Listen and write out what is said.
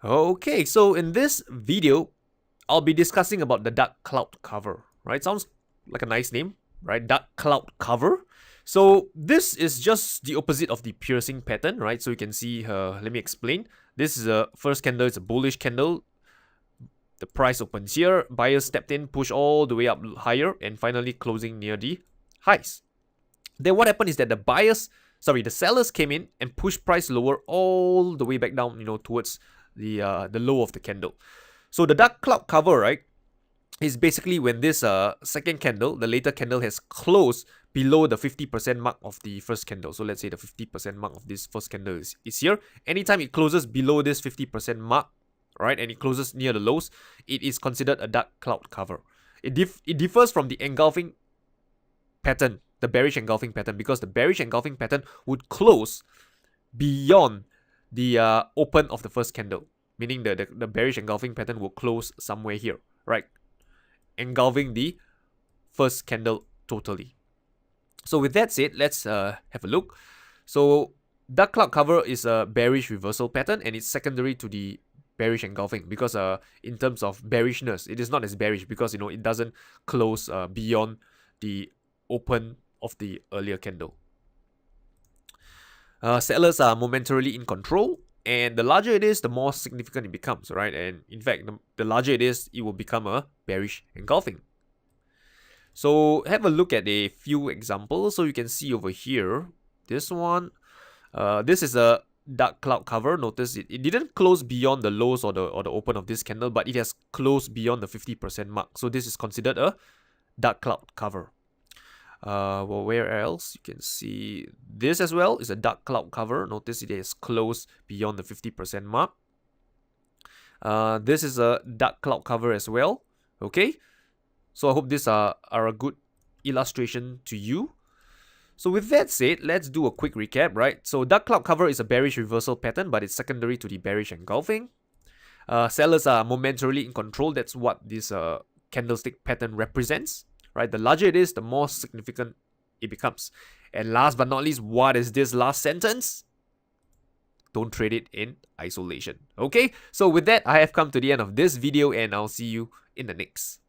Okay, so in this video, I'll be discussing about the dark cloud cover, right? Sounds like a nice name, right? Dark cloud cover. So this is just the opposite of the piercing pattern, right? So you can see, let me explain. This is a first candle, it's a bullish candle. The price opens here, buyers stepped in, push all the way up higher, and finally closing near the highs. Then what happened is that the sellers came in and pushed price lower all the way back down, towards the low of the candle. So the dark cloud cover, right, is basically when this second candle, the later candle, has closed below the 50% mark of the first candle. So let's say the 50% mark of this first candle is here. Anytime it closes below this 50% mark, right, and it closes near the lows, it is considered a dark cloud cover. It differs from the engulfing pattern, the bearish engulfing pattern, because the bearish engulfing pattern would close beyond the open of the first candle, meaning the bearish engulfing pattern will close somewhere here, right, engulfing the first candle totally. So with that said, let's have a look. So dark cloud cover is a bearish reversal pattern, and it's secondary to the bearish engulfing, because in terms of bearishness, it is not as bearish because it doesn't close beyond the open of the earlier candle. Sellers are momentarily in control, and the larger it is, the more significant it becomes, right? And in fact, the larger it is, it will become a bearish engulfing. So have a look at a few examples. So you can see over here, this one, this is a dark cloud cover. Notice it didn't close beyond the lows or the open of this candle, but it has closed beyond the 50% mark. So this is considered a dark cloud cover. Well, where else? You can see this as well is a dark cloud cover. Notice it is closed beyond the 50% mark. This is a dark cloud cover as well. Okay, so I hope these are a good illustration to you. So with that said, let's do a quick recap, right? So dark cloud cover is a bearish reversal pattern, but it's secondary to the bearish engulfing. Sellers are momentarily in control. That's what this candlestick pattern represents. Right, the larger it is, the more significant it becomes. And last but not least, what is this last sentence? Don't trade it in isolation. Okay, so with that, I have come to the end of this video, and I'll see you in the next.